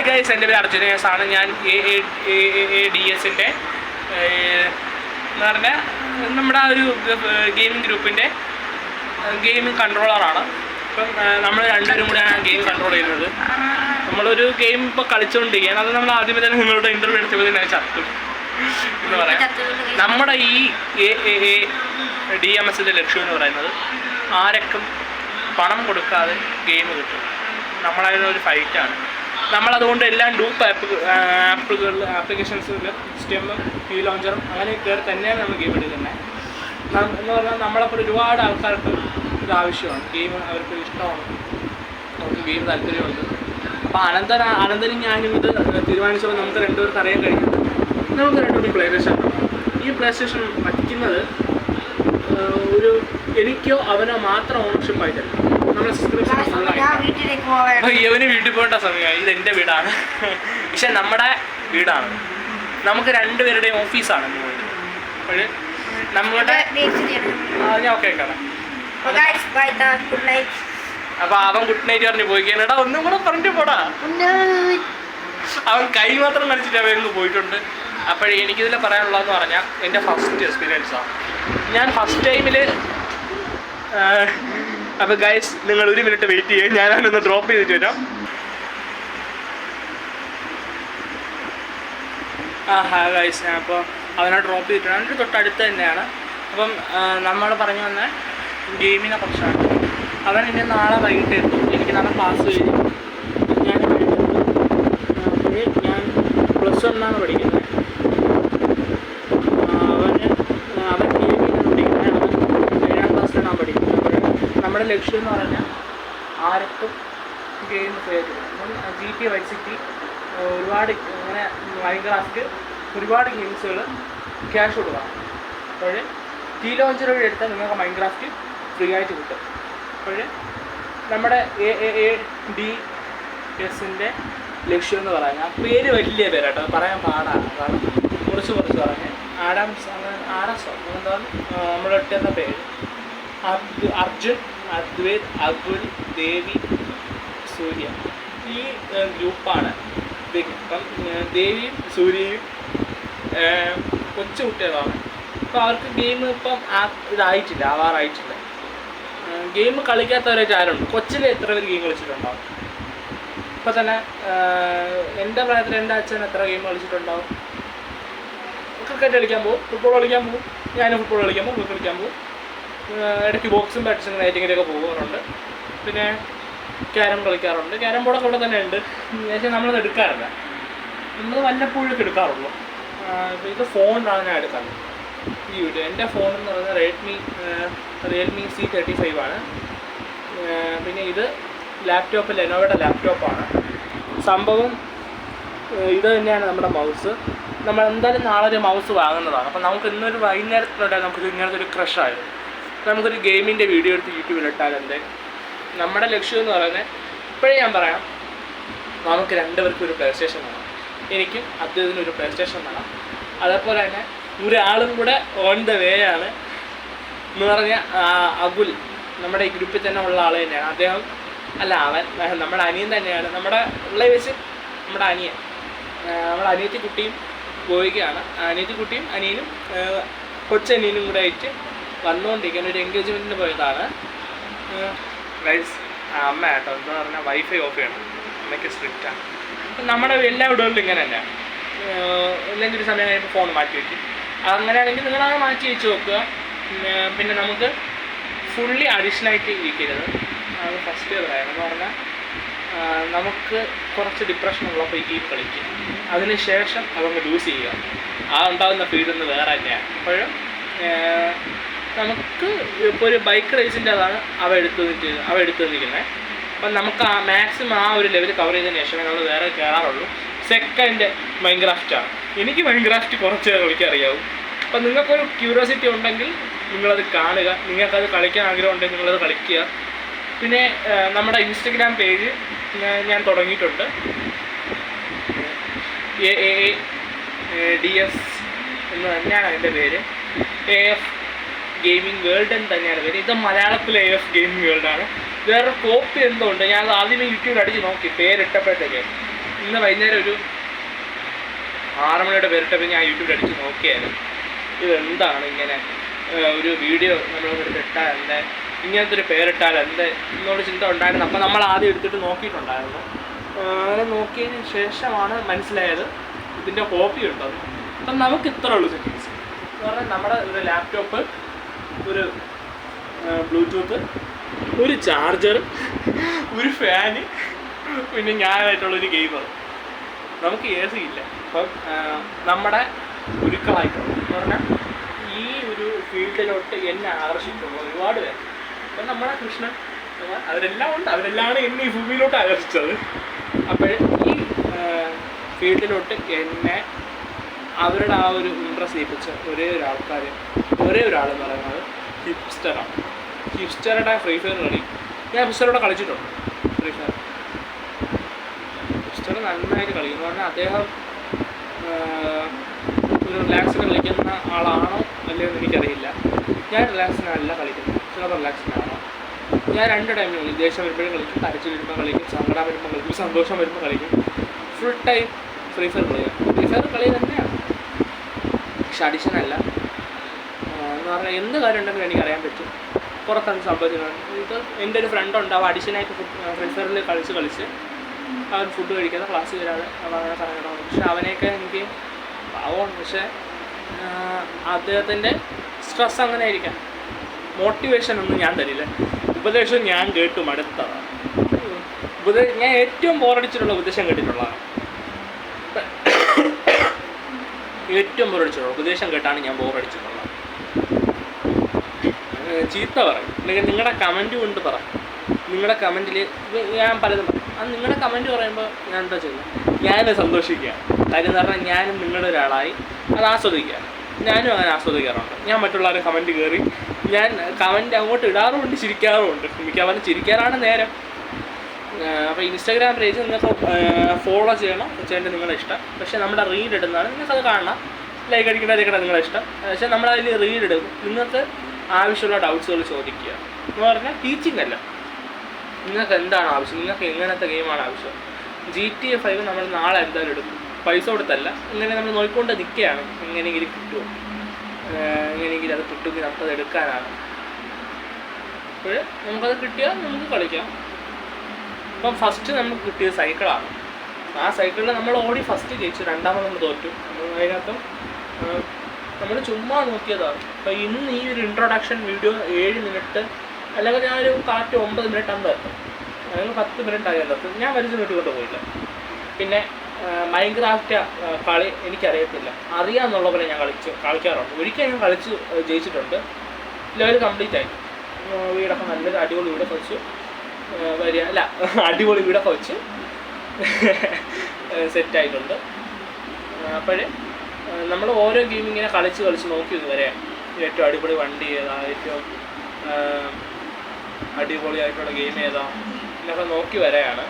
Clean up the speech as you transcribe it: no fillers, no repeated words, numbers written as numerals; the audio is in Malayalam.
ഗൈസ്, എൻ്റെ പേര് അർജുനേസാണ്. ഞാൻ AADS എന്ന് പറഞ്ഞാൽ നമ്മുടെ ഒരു ഗെയിമിംഗ് ഗ്രൂപ്പിൻ്റെ ഗെയിമിംഗ് കൺട്രോളറാണ്. ഇപ്പം നമ്മൾ രണ്ടുപേരും കൂടെയാണ് ഗെയിം കൺട്രോൾ ചെയ്യുന്നത്. നമ്മളൊരു ഗെയിം ഇപ്പോൾ കളിച്ചുകൊണ്ടിരിക്കുകയാണ്. അത് നമ്മൾ ആദ്യമേ തന്നെ നിങ്ങളുടെ ഇൻ്റർവ്യൂ എടുത്തപ്പോൾ തന്നെ ചത്തും എന്ന് പറയാം. നമ്മുടെ ഈ AADMSൻ്റെ ലക്ഷ്യം എന്ന് പറയുന്നത് ആരൊക്കെ പണം കൊടുക്കാതെ ഗെയിം കിട്ടും. നമ്മളതിനൊരു ഫൈറ്റാണ്. നമ്മളതുകൊണ്ട് എല്ലാം ഡൂപ്പ് ആപ്ലിക്കേഷൻസിൽ സ്റ്റെമ്മും കീ ലോഞ്ചറും അങ്ങനെ കയറി തന്നെയാണ് നമ്മൾ ഗെയിം എടുക്കുന്നത്. എന്ന് പറഞ്ഞാൽ നമ്മളപ്പോൾ ഒരുപാട് ആൾക്കാർക്ക് ഇത് ആവശ്യമാണ്. ഗെയിം അവർക്ക് ഇഷ്ടമാണ്, അവർക്ക് ഗെയിം താല്പര്യമുണ്ട്. അപ്പോൾ അനന്തരം ഞാനും ഇത് തീരുമാനിച്ചപ്പോൾ നമുക്ക് രണ്ടുപേർക്ക് അറിയാൻ കഴിയും. നമുക്ക് രണ്ടുപേരും പ്ലേ സ്റ്റേഷൻ. ഈ പ്ലേ സ്റ്റേഷൻ വയ്ക്കുന്നത് ഒരു എനിക്കോ അവനോ മാത്രം ഓണർഷിപ്പ് ആയിട്ടല്ല. നമ്മുടെ സബ്സ്ക്രിപ്ഷൻ ഇവന് വീട്ടിൽ പോകേണ്ട സമയമായി. ഇതെൻ്റെ വീടാണ്, പക്ഷെ നമ്മുടെ വീടാണ്. നമുക്ക് രണ്ടുപേരുടെയും ഓഫീസാണ്. അപ്പോൾ നമ്മുടെ ഞാൻ ഓക്കെ കാണാം. അപ്പൊ അവൻ ഗുഡ് നൈറ്റ് പറഞ്ഞ് പോയിക്കാനടാ. ഒന്നും കൂടെ പറഞ്ഞിട്ട് പോടാ. അവൻ കൈ മാത്രം നടിച്ചിട്ട് അവൻ പോയിട്ടുണ്ട്. അപ്പോഴേ എനിക്കിതിൽ പറയാനുള്ളതെന്ന് പറഞ്ഞാൽ എൻ്റെ ഫസ്റ്റ് എക്സ്പീരിയൻസാണ്. ഞാൻ ഫസ്റ്റ് ടൈമിൽ അപ്പോൾ ഗൈസ് നിങ്ങൾ 1 മിനിറ്റ് വെയിറ്റ് ചെയ്യുക. ഞാനൊന്ന് ഡ്രോപ്പ് ചെയ്തിട്ട് വരാം. ഗൈസ് ഞാൻ അപ്പോൾ അവനെ ഡ്രോപ്പ് ചെയ്തിട്ടാണ്. എൻ്റെ തൊട്ടടുത്ത് തന്നെയാണ്. അപ്പം നമ്മൾ പറഞ്ഞു വന്ന ഗെയിമിനെ കുറിച്ചാണ്. അവൻ ഇനി നാളെ വൈകിട്ട് എത്തും. എനിക്ക് നാളെ ക്ലാസ് കഴിഞ്ഞു. ഞാൻ +1 പഠിക്കുന്നത്. അവൻ ഗെയിമിനാണ് പഠിക്കുന്നത്. അവൻ 7ാം ക്ലാസ്സിലാണ് പഠിക്കുന്നത്. അപ്പോൾ നമ്മുടെ ലക്ഷ്യം എന്ന് പറഞ്ഞാൽ ആർക്കും ഗെയിം GTA Vice City ഒരുപാട് ഇങ്ങനെ മൈൻക്രാഫ്റ്റ് ഒരുപാട് ഗെയിംസുകൾ ക്യാഷ് കൊടുക്കാം. അപ്പോൾ കീ ലോഞ്ചർ വഴി എടുത്താൽ നിങ്ങൾക്ക് മൈൻക്രാഫ്റ്റ് ഫ്രീ ആയിട്ട് കിട്ടും. അപ്പോൾ നമ്മുടെ AADSൻ്റെ ലക്ഷ്യം എന്ന് പറഞ്ഞാൽ പേര് വലിയ പേരാട്ടോ, പറയാൻ പാടാണ്. കാരണം കുറച്ച് പറഞ്ഞ് ആഡംസോ എന്താണ് നമ്മുടെ ഇട്ടുന്ന പേര്. അർജുൻ, അദ്വൈത്, അകുൽ, ദേവി, സൂര്യ. ഈ ഗ്രൂപ്പാണ്. ഇപ്പം ദേവിയും സൂര്യയും കൊച്ചു കുട്ടികളാണ്. അപ്പോൾ അവർക്ക് ഗെയിം ഇപ്പം ഇതായിട്ടില്ല, ആവാറായിട്ടില്ല. ഗെയിം കളിക്കാത്തവരായിട്ട് ആരുണ്ട്? കൊച്ചിൽ എത്ര പേര് ഗെയിം കളിച്ചിട്ടുണ്ടാവും? ഇപ്പം തന്നെ എൻ്റെ പ്രായത്തിൽ എൻ്റെ അച്ഛൻ എത്ര ഗെയിം കളിച്ചിട്ടുണ്ടാവും? ക്രിക്കറ്റ് കളിക്കാൻ പോകും, ഫുട്ബോൾ കളിക്കാൻ പോകും. ഞാനും ഫുട്ബോൾ കളിക്കാൻ പോകും, ക്രിക്കറ്റ് കളിക്കാൻ പോകും. ഇടയ്ക്ക് ബോക്സും പ്രാക്ടീസും നൈറ്റിങ്ങിലൊക്കെ പോകാറുണ്ട്. പിന്നെ ക്യാരം കളിക്കാറുണ്ട്. ക്യാരം ബോർഡൊക്കെ ഇവിടെ തന്നെ ഉണ്ട്. പക്ഷേ നമ്മളത് എടുക്കാറില്ല. നമ്മൾ വല്ലപ്പോഴൊക്കെ എടുക്കാറുള്ളൂ. ഇത് ഫോണിലാണ് ഞാൻ എടുക്കാറ്. ഈ വീഡിയോ എൻ്റെ ഫോൺ എന്ന് പറയുന്നത് റിയൽമി C35 ആണ്. പിന്നെ ഇത് ലാപ്ടോപ്പ് ലെനോവയുടെ ലാപ്ടോപ്പാണ്. സംഭവം ഇത് തന്നെയാണ് നമ്മുടെ മൗസ്. നമ്മൾ എന്തായാലും നാളെ ഒരു മൗസ് വാങ്ങുന്നതാണ്. അപ്പോൾ നമുക്ക് ഇന്നൊരു വൈകുന്നേരത്തിലൂടെ നമുക്ക് ഇങ്ങനത്തെ ഒരു ക്രഷായിരുന്നു. നമുക്കൊരു ഗെയിമിൻ്റെ വീഡിയോ എടുത്ത് യൂട്യൂബിൽ ഇട്ടാലെന്ത്? നമ്മുടെ ലക്ഷ്യം എന്ന് പറയുന്നത് ഇപ്പോഴേ ഞാൻ പറയാം, നമുക്ക് രണ്ടുപേർക്കും ഒരു പ്ലേ സ്റ്റേഷൻ വേണം. എനിക്കും അദ്ദേഹത്തിനും ഒരു പ്ലേ സ്റ്റേഷൻ വേണം. അതേപോലെ തന്നെ ഒരാളും കൂടെ ഓൺ ദ വേ ആണ് എന്ന് പറഞ്ഞാൽ അകുൽ, നമ്മുടെ ഈ ഗ്രൂപ്പിൽ തന്നെ ഉള്ള ആൾ തന്നെയാണ്. അദ്ദേഹം അല്ല, അവൻ നമ്മുടെ അനിയൻ തന്നെയാണ്. നമ്മുടെ ഉള്ള വെച്ച് നമ്മുടെ അനിയൻ, നമ്മുടെ അനിയത്തി കുട്ടിയും പോവുകയാണ്. അനിയത്തി കുട്ടിയും അനിയനും കൊച്ചനിയനും കൂടെ ആയിട്ട് വന്നുകൊണ്ടിരിക്കാൻ ഒരു എൻഗേജ്മെൻറ്റിന് പോയതാണ്. ഗൈസ് അമ്മ കേട്ടോ, എന്താ പറഞ്ഞാൽ വൈഫൈ ഓഫ് ചെയ്യണം, അമ്മയ്ക്ക് സ്ട്രിക്റ്റാണ്. അപ്പം നമ്മുടെ എല്ലാ വീടുകളിലും ഇങ്ങനെ തന്നെ. അല്ലെങ്കിൽ ഒരു സമയം കഴിയുമ്പോൾ ഫോൺ മാറ്റി വയ്ക്കും. അങ്ങനെയാണെങ്കിൽ നിങ്ങളത് മാറ്റി വെച്ച് നോക്കുക. പിന്നെ നമുക്ക് ഫുള്ളി അഡീഷണലായിട്ട് ഇരിക്കരുത്. അത് ഫസ്റ്റ് ഇയർ ആയിരുന്നു. എന്ന് പറഞ്ഞാൽ നമുക്ക് കുറച്ച് ഡിപ്രഷൻ ഉള്ളപ്പോൾ ഈ ഗെയിം കളിക്കുക, അതിന് ശേഷം അതങ്ങ് ലൂസ് ചെയ്യുക. ആ ഉണ്ടാകുന്ന ഫീൽഡിൽ വേറെ തന്നെയാണ്. അപ്പോഴും നമുക്ക് ഇപ്പോൾ ഒരു ബൈക്ക് റേസിൻ്റെ അതാണ് അവ എടുത്തു നിൽക്കുന്നത്. അപ്പം നമുക്ക് മാക്സിമം ആ ഒരു ലെവൽ കവർ ചെയ്തതിന് ശേഷമേ നമ്മൾ വേറെ കയറാറുള്ളൂ. സെക്കൻഡ് മൈൻക്രാഫ്റ്റാണ്. എനിക്ക് മൈൻക്രാഫ്റ്റ് കുറച്ച് കളിക്കാൻ അറിയാവും. അപ്പം നിങ്ങൾക്കൊരു ക്യൂരിയോസിറ്റി ഉണ്ടെങ്കിൽ നിങ്ങളത് കാണുക. നിങ്ങൾക്കത് കളിക്കാൻ ആഗ്രഹം ഉണ്ടെങ്കിൽ നിങ്ങളത് കളിക്കുക. പിന്നെ നമ്മുടെ ഇൻസ്റ്റഗ്രാം പേജ് ഞാൻ തുടങ്ങിയിട്ടുണ്ട്. AADS എന്ന് തന്നെയാണ് അതിൻ്റെ പേര്. AF ഗെയിമിംഗ് വേൾഡ് എന്ന് തന്നെയാണ് പേര്. ഇത് മലയാളത്തിലെ AF ഗെയിമിംഗ് വേൾഡാണ്. വേറെ കോപ്പി എന്തുകൊണ്ട് ഞാൻ അത് ആദ്യമേ യൂട്യൂബിൽ അടിച്ച് നോക്കി പേരിട്ടപ്പോഴത്തേക്ക്. ഇന്ന് വൈകുന്നേരം ഒരു 6 മണിയുടെ പേരിട്ടപ്പോൾ ഞാൻ യൂട്യൂബിൽ അടിച്ച് നോക്കിയായിരുന്നു ഇതെന്താണ് ഇങ്ങനെ ഒരു വീഡിയോ നമ്മളൊരു ഇട്ടാൽ എന്താ ഇങ്ങനത്തെ ഒരു പേരിട്ടാൽ എന്താ എന്നോട് ചിന്ത ഉണ്ടായിരുന്നു. അപ്പോൾ നമ്മൾ ആദ്യം എടുത്തിട്ട് നോക്കിയിട്ടുണ്ടായിരുന്നു. അങ്ങനെ നോക്കിയതിന് ശേഷമാണ് മനസ്സിലായത് ഇതിൻ്റെ കോപ്പി ഉണ്ടെന്ന്. അപ്പം നമുക്ക് ഇത്ര ഉള്ളൂ സെറ്റിങ്സ് എന്ന് പറഞ്ഞാൽ നമ്മുടെ ഒരു ലാപ്ടോപ്പ്, ഒരു ബ്ലൂടൂത്ത്, ഒരു ചാർജർ, ഒരു ഫാന്, പിന്നെ ഞാനായിട്ടുള്ളൊരു ഗെയിമർ. നമുക്ക് AC ഇല്ല. അപ്പം നമ്മുടെ ഗുരുക്കളായിട്ടുള്ള എന്ന് പറഞ്ഞാൽ ഈ ഒരു ഫീൽഡിലോട്ട് എന്നെ ആകർഷിക്കുന്ന ഒരുപാട് പേര്. അപ്പം നമ്മുടെ കൃഷ്ണൻ അവരെല്ലാം ഉണ്ട്, അവരെല്ലാമാണ് എന്നെ ഈ ഭൂമിയിലോട്ട് ആകർഷിച്ചത്. അപ്പോൾ ഈ ഫീൽഡിലോട്ട് എന്നെ അവരുടെ ആ ഒരു ഇൻട്രസ്റ്റ് ചെയ്യിപ്പിച്ച ഒരേ ഒരാളെന്ന് പറയുന്നത് ഹിപ്സ്റ്ററാണ്. ഹിപ്സ്റ്ററുടെ ഫ്രീ ഫയർ കളി ഞാൻ ഹിപ്സ്റ്ററോടെ കളിച്ചിട്ടുണ്ട്. ഫ്രീ ഫയർ ഹിപ്സ്റ്റർ നന്നായിട്ട് കളിക്കുന്നു. പറഞ്ഞാൽ അദ്ദേഹം ഒരു റിലാക്സിന് കളിക്കുന്ന ആളാണോ അല്ലയോ എന്ന് എനിക്കറിയില്ല. ഞാൻ റിലാക്സിനല്ല കളിക്കുന്നത്, ചിലപ്പോൾ റിലാക്സിനാണോ. ഞാൻ 2 ടൈമിൽ കളിക്കും. ദേഷ്യം വരുമ്പോഴും കളിക്കും, കരച്ചിൽ വരുമ്പോൾ കളിക്കും, സങ്കടം വരുമ്പോൾ കളിക്കും, സന്തോഷം വരുമ്പോൾ കളിക്കും. ഫുൾ ടൈം ഫ്രീ ഫയർ കളിയാണ്. ഫ്രീ ഫയർ കളി തന്നെയാണ്, പക്ഷെ അഡിഷനല്ല. എന്ന് പറഞ്ഞാൽ എന്ത് കാര്യം ഉണ്ടെങ്കിലും എനിക്കറിയാൻ പറ്റും പുറത്താണ് സംഭവിക്കുന്നത്. ഇത് എൻ്റെ ഒരു ഫ്രണ്ട് ഉണ്ടാവും അഡിഷനായിട്ട് ഫ്രീ ഫയറിൽ കളിച്ച് അവൻ ഫുഡ് കഴിക്കാതെ ക്ലാസ് വരാതെ അങ്ങനെ കറങ്ങണം. പക്ഷെ അവനെയൊക്കെ എനിക്ക് പാവമാണ്. പക്ഷേ അദ്ദേഹത്തിൻ്റെ സ്ട്രെസ് അങ്ങനെ ആയിരിക്കാം. മോട്ടിവേഷൻ ഒന്നും ഞാൻ തരില്ല, ഉപദേശം ഞാൻ കേട്ടു മടുത്തതാണ്. ഞാൻ ഏറ്റവും ബോറടിച്ചിട്ടുള്ള ഉപദേശം കേട്ടിട്ടുള്ളതാണ്. ഏറ്റവും ബോറടിച്ചിട്ടുള്ള ഉപദേശം കേട്ടാണ് ഞാൻ ബോറടിച്ചിട്ടുള്ളത്. ചീത്ത പറയും, അല്ലെങ്കിൽ നിങ്ങളുടെ കമൻറ്റ് കൊണ്ട് പറ. നിങ്ങളുടെ കമൻറ്റിൽ ഞാൻ പലതും പറയും. അത് നിങ്ങളുടെ കമൻറ്റ് പറയുമ്പോൾ ഞാൻ എന്താ ചെയ്യുന്നത്, ഞാനത് സന്തോഷിക്കുക. കാര്യം എന്ന് പറഞ്ഞാൽ ഞാനും നിങ്ങളുടെ ഒരാളായി അത് ആസ്വദിക്കുക. ഞാനും അങ്ങനെ ആസ്വദിക്കാറുണ്ട്. ഞാൻ മറ്റുള്ളവരെ കമൻറ്റ് കയറി ഞാൻ കമൻറ്റ് അങ്ങോട്ട് ഇടാറുമുണ്ട്, ചിരിക്കാറുമുണ്ട്. മിക്കവാറും ചിരിക്കാറാണ് നേരം. അപ്പോൾ ഇൻസ്റ്റാഗ്രാം പേജ് നിങ്ങൾക്ക് ഫോളോ ചെയ്യണം, ചെയ്യേണ്ടത് നിങ്ങളുടെ ഇഷ്ടം. പക്ഷേ നമ്മുടെ റീൽ ഇടുന്നതാണ്, നിങ്ങൾക്കത് കാണണം, ലൈക്ക് അടിക്കേണ്ടതൊക്കെ നിങ്ങളുടെ ഇഷ്ടം. പക്ഷേ നമ്മളതിൽ റീൽ ഇടും. നിങ്ങൾക്ക് ആവശ്യമുള്ള ഡൗട്ട്സുകൾ ചോദിക്കുക എന്ന് പറഞ്ഞാൽ ടീച്ചിങ് അല്ല. നിങ്ങൾക്ക് എന്താണ് ആവശ്യം, നിങ്ങൾക്ക് എങ്ങനത്തെ ഗെയിമാണ് ആവശ്യം. GTA 5 നമ്മൾ നാളെ എന്തായാലും എടുക്കും, പൈസ കൊടുത്തല്ല. ഇങ്ങനെ നമ്മൾ നോക്കിക്കൊണ്ട് നിൽക്കുകയാണ്, എങ്ങനെയെങ്കിലും കിട്ടുമോ, എങ്ങനെയെങ്കിലും അത് കിട്ടുമെങ്കിൽ നമുക്കത് എടുക്കാനാണ്. അപ്പോൾ നമുക്കത് കിട്ടിയാൽ നമുക്ക് കളിക്കാം. അപ്പം ഫസ്റ്റ് നമുക്ക് കിട്ടിയത് സൈക്കിളാണ്. ആ സൈക്കിളിൽ നമ്മൾ ഓടി ഫസ്റ്റ് ജയിച്ചു, രണ്ടാമത് നമ്മൾ തോറ്റു. അതിനകത്തും നമ്മൾ ചുമ്മാ നോക്കിയതാണ്. അപ്പോൾ ഇന്ന് ഈ ഒരു ഇൻട്രൊഡക്ഷൻ വീഡിയോ 7 മിനിറ്റ് അല്ലെങ്കിൽ ഞാനൊരു കറക്റ്റ് 9 മിനിറ്റ് അന്ന് എത്തും. അല്ലെങ്കിൽ 10 മിനിറ്റ് ആയി എത്തും. ഞാൻ വലിച്ചു നീട്ടിക്കൊണ്ട് പോയില്ല. പിന്നെ മൈൻക്രാഫ്റ്റ് കളി എനിക്കറിയത്തില്ല, അറിയാമെന്നുള്ള പോലെ ഞാൻ കളിക്കാറുണ്ട്. ഒരിക്കൽ ഞാൻ കളിച്ച് ജയിച്ചിട്ടുണ്ട്. ലെവൽ കംപ്ലീറ്റ് ആയി. വീടൊക്കെ നല്ലൊരു അടിപൊളി വീടൊക്കെ വെച്ച് അടിപൊളി വീടൊക്കെ വെച്ച് സെറ്റായിട്ടുണ്ട്. അപ്പോഴേ നമ്മൾ ഓരോ ഗെയിം ഇങ്ങനെ കളിച്ച് നോക്കി വരെയാണ് ഏറ്റവും അടിപൊളി വണ്ടി ഏതാ, ഏറ്റവും അടിപൊളിയായിട്ടുള്ള ഗെയിം ഏതാ എന്നൊക്കെ നോക്കി വരെയാണ്.